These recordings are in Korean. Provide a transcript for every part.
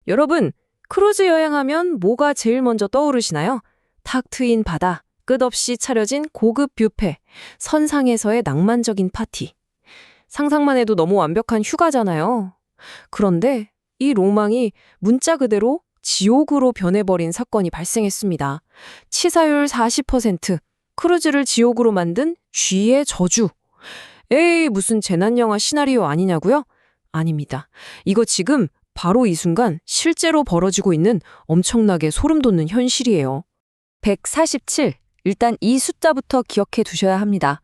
여러분, 크루즈 여행하면 뭐가 제일 먼저 떠오르시나요? 탁 트인 바다, 끝없이 차려진 고급 뷔페, 선상에서의 낭만적인 파티. 상상만 해도 너무 완벽한 휴가잖아요. 그런데 이 로망이 문자 그대로 지옥으로 변해버린 사건이 발생했습니다. 치사율 40%, 크루즈를 지옥으로 만든 쥐의 저주. 에이, 무슨 재난영화 시나리오 아니냐고요? 아닙니다. 이거 지금 바로 이 순간 실제로 벌어지고 있는 엄청나게 소름 돋는 현실이에요. 147. 일단 이 숫자부터 기억해 두셔야 합니다.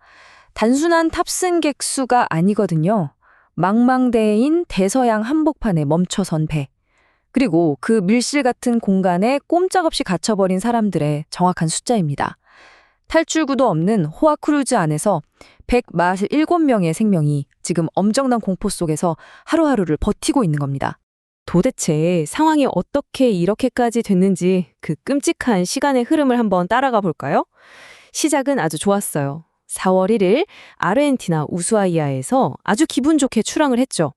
단순한 탑승객 수가 아니거든요. 망망대해인 대서양 한복판에 멈춰선 배. 그리고 그 밀실 같은 공간에 꼼짝없이 갇혀버린 사람들의 정확한 숫자입니다. 탈출구도 없는 호화 크루즈 안에서 147명의 생명이 지금 엄청난 공포 속에서 하루하루를 버티고 있는 겁니다. 도대체 상황이 어떻게 이렇게까지 됐는지 그 끔찍한 시간의 흐름을 한번 따라가 볼까요? 시작은 아주 좋았어요. 4월 1일 아르헨티나 우수아이아에서 아주 기분 좋게 출항을 했죠.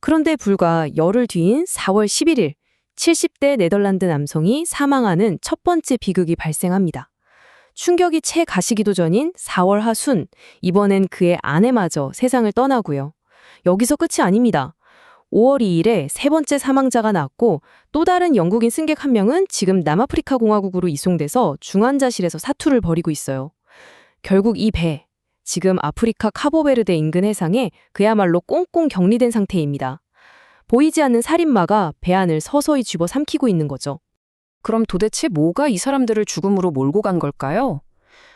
그런데 불과 열흘 뒤인 4월 11일 70대 네덜란드 남성이 사망하는 첫 번째 비극이 발생합니다. 충격이 채 가시기도 전인 4월 하순, 이번엔 그의 아내마저 세상을 떠나고요. 여기서 끝이 아닙니다. 5월 2일에 세 번째 사망자가 났고 또 다른 영국인 승객 한 명은 지금 남아프리카 공화국으로 이송돼서 중환자실에서 사투를 벌이고 있어요. 결국 이 배, 지금 아프리카 카보베르데 인근 해상에 그야말로 꽁꽁 격리된 상태입니다. 보이지 않는 살인마가 배 안을 서서히 쥐어삼키고 있는 거죠. 그럼 도대체 뭐가 이 사람들을 죽음으로 몰고 간 걸까요?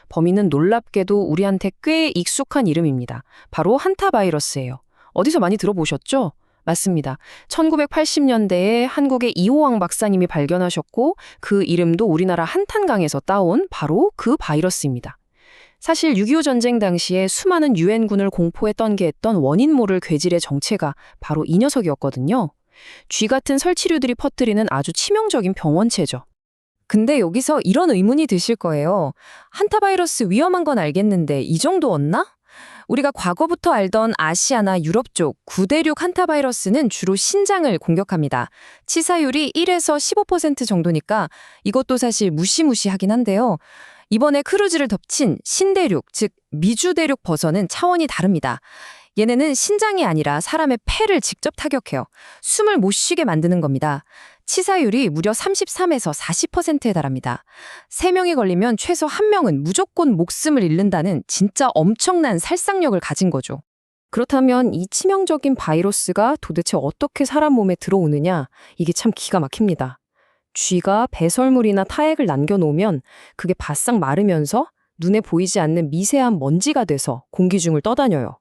범인은 놀랍게도 우리한테 꽤 익숙한 이름입니다. 바로 한타바이러스예요. 어디서 많이 들어보셨죠? 맞습니다. 1980년대에 한국의 이호왕 박사님이 발견하셨고 그 이름도 우리나라 한탄강에서 따온 바로 그 바이러스입니다. 사실 6.25 전쟁 당시에 수많은 유엔군을 공포에 떨게했던 원인 모를 괴질의 정체가 바로 이 녀석이었거든요. 쥐 같은 설치류들이 퍼뜨리는 아주 치명적인 병원체죠. 근데 여기서 이런 의문이 드실 거예요. 한타바이러스 위험한 건 알겠는데 이 정도였나? 우리가 과거부터 알던 아시아나 유럽 쪽 구대륙 한타바이러스는 주로 신장을 공격합니다. 치사율이 1에서 15% 정도니까 이것도 사실 무시무시하긴 한데요. 이번에 크루즈를 덮친 신대륙, 즉 미주대륙 버선은 차원이 다릅니다. 얘네는 신장이 아니라 사람의 폐를 직접 타격해요. 숨을 못 쉬게 만드는 겁니다. 치사율이 무려 33에서 40%에 달합니다. 3명이 걸리면 최소 1명은 무조건 목숨을 잃는다는 진짜 엄청난 살상력을 가진 거죠. 그렇다면 이 치명적인 바이러스가 도대체 어떻게 사람 몸에 들어오느냐, 이게 참 기가 막힙니다. 쥐가 배설물이나 타액을 남겨놓으면 그게 바싹 마르면서 눈에 보이지 않는 미세한 먼지가 돼서 공기 중을 떠다녀요.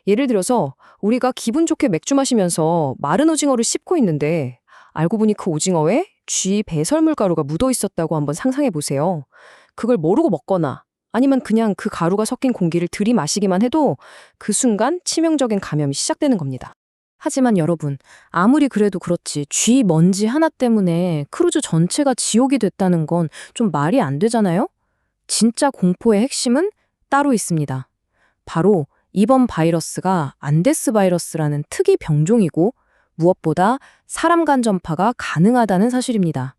예를 들어서 우리가 기분 좋게 맥주 마시면서 마른 오징어를 씹고 있는데 알고 보니 그 오징어에 쥐 배설물 가루가 묻어 있었다고 한번 상상해 보세요. 그걸 모르고 먹거나 아니면 그냥 그 가루가 섞인 공기를 들이마시기만 해도 그 순간 치명적인 감염이 시작되는 겁니다. 하지만 여러분, 아무리 그래도 그렇지 쥐 먼지 하나 때문에 크루즈 전체가 지옥이 됐다는 건 좀 말이 안 되잖아요? 진짜 공포의 핵심은 따로 있습니다. 바로 이번 바이러스가 안데스 바이러스라는 특이 병종이고 무엇보다 사람 간 전파가 가능하다는 사실입니다.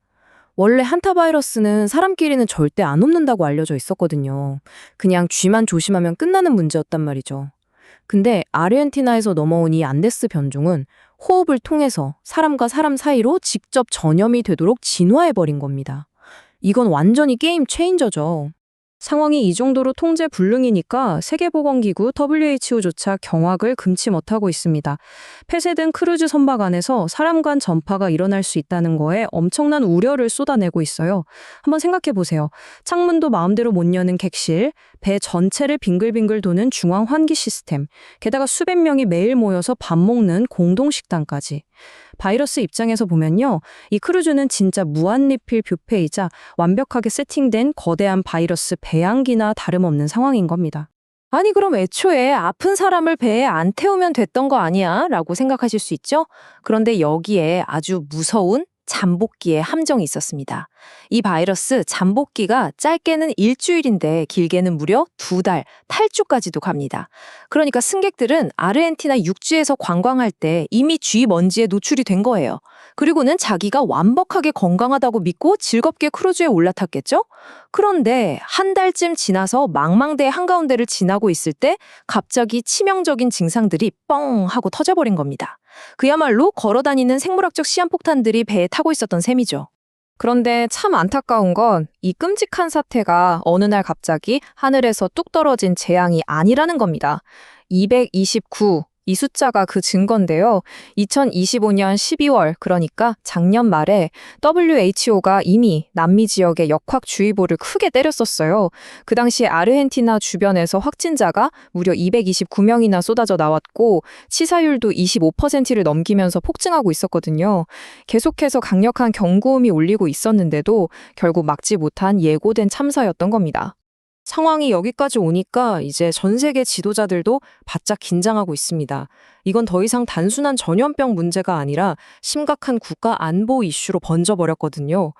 원래 한타바이러스는 사람끼리는 절대 안 옮는다고 알려져 있었거든요. 그냥 쥐만 조심하면 끝나는 문제였단 말이죠. 근데 아르헨티나에서 넘어온 이 안데스 변종은 호흡을 통해서 사람과 사람 사이로 직접 전염이 되도록 진화해버린 겁니다. 이건 완전히 게임 체인저죠. 상황이 이 정도로 통제 불능이니까 세계보건기구 WHO조차 경악을 금치 못하고 있습니다. 폐쇄된 크루즈 선박 안에서 사람 간 전파가 일어날 수 있다는 거에 엄청난 우려를 쏟아내고 있어요. 한번 생각해 보세요. 창문도 마음대로 못 여는 객실, 배 전체를 빙글빙글 도는 중앙 환기 시스템, 게다가 수백 명이 매일 모여서 밥 먹는 공동식당까지. 바이러스 입장에서 보면요, 이 크루즈는 진짜 무한리필 뷔페이자 완벽하게 세팅된 거대한 바이러스 배양기나 다름없는 상황인 겁니다. 아니 그럼 애초에 아픈 사람을 배에 안 태우면 됐던 거 아니야? 라고 생각하실 수 있죠? 그런데 여기에 아주 무서운 잠복기의 함정이 있었습니다. 이 바이러스 잠복기가 짧게는 일주일인데 길게는 무려 2달, 탈주까지도 갑니다. 그러니까 승객들은 아르헨티나 육지에서 관광할 때 이미 쥐 먼지에 노출이 된 거예요. 그리고는 자기가 완벽하게 건강하다고 믿고 즐겁게 크루즈에 올라탔겠죠? 그런데 한 달쯤 지나서 망망대해 한가운데를 지나고 있을 때 갑자기 치명적인 증상들이 뻥 하고 터져버린 겁니다. 그야말로 걸어다니는 생물학적 시한폭탄들이 배에 타고 있었던 셈이죠. 그런데 참 안타까운 건 이 끔찍한 사태가 어느 날 갑자기 하늘에서 뚝 떨어진 재앙이 아니라는 겁니다. 229, 이 숫자가 그 증거인데요. 2025년 12월, 그러니까 작년 말에 WHO가 이미 남미 지역에 역확주의보를 크게 때렸었어요. 그 당시 아르헨티나 주변에서 확진자가 무려 229명이나 쏟아져 나왔고 치사율도 25%를 넘기면서 폭증하고 있었거든요. 계속해서 강력한 경고음이 울리고 있었는데도 결국 막지 못한 예고된 참사였던 겁니다. 상황이 여기까지 오니까 이제 전 세계 지도자들도 바짝 긴장하고 있습니다. 이건 더 이상 단순한 전염병 문제가 아니라 심각한 국가 안보 이슈로 번져버렸거든요.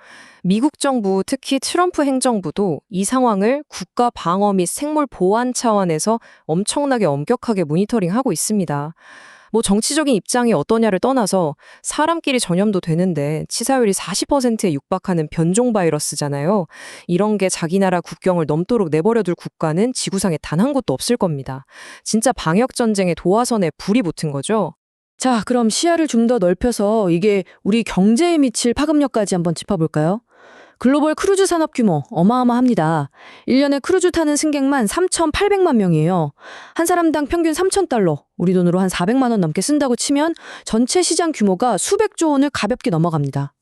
미국 정부, 특히 트럼프 행정부도 이 상황을 국가 방어 및 생물 보안 차원에서 엄청나게 엄격하게 모니터링하고 있습니다. 뭐 정치적인 입장이 어떠냐를 떠나서 사람끼리 전염도 되는데 치사율이 40%에 육박하는 변종 바이러스잖아요. 이런 게 자기 나라 국경을 넘도록 내버려둘 국가는 지구상에 단 한 곳도 없을 겁니다. 진짜 방역 전쟁의 도화선에 불이 붙은 거죠. 자, 그럼 시야를 좀 더 넓혀서 이게 우리 경제에 미칠 파급력까지 한번 짚어볼까요? 글로벌 크루즈 산업 규모 어마어마합니다. 1년에 크루즈 타는 승객만 3,800만 명이에요. 한 사람당 평균 3,000달러, 우리 돈으로 한 400만 원 넘게 쓴다고 치면 전체 시장 규모가 수백조 원을 가볍게 넘어갑니다.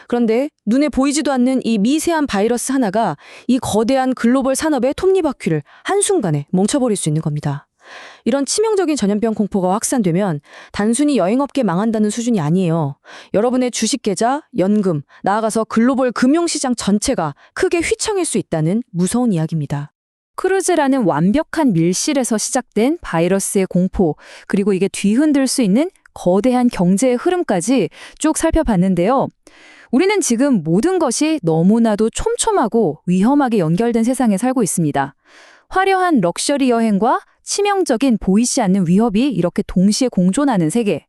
그런데 눈에 보이지도 않는 이 미세한 바이러스 하나가 이 거대한 글로벌 산업의 톱니바퀴를 한순간에 멈춰버릴 수 있는 겁니다. 이런 치명적인 전염병 공포가 확산되면 단순히 여행업계 망한다는 수준이 아니에요. 여러분의 주식 계좌, 연금, 나아가서 글로벌 금융시장 전체가 크게 휘청일 수 있다는 무서운 이야기입니다. 크루즈라는 완벽한 밀실에서 시작된 바이러스의 공포, 그리고 이게 뒤흔들 수 있는 거대한 경제의 흐름까지 쭉 살펴봤는데요. 우리는 지금 모든 것이 너무나도 촘촘하고 위험하게 연결된 세상에 살고 있습니다. 화려한 럭셔리 여행과 치명적인 보이지 않는 위협이 이렇게 동시에 공존하는 세계.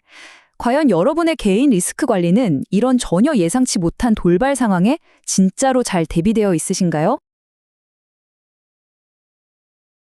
과연 여러분의 개인 리스크 관리는 이런 전혀 예상치 못한 돌발 상황에 진짜로 잘 대비되어 있으신가요?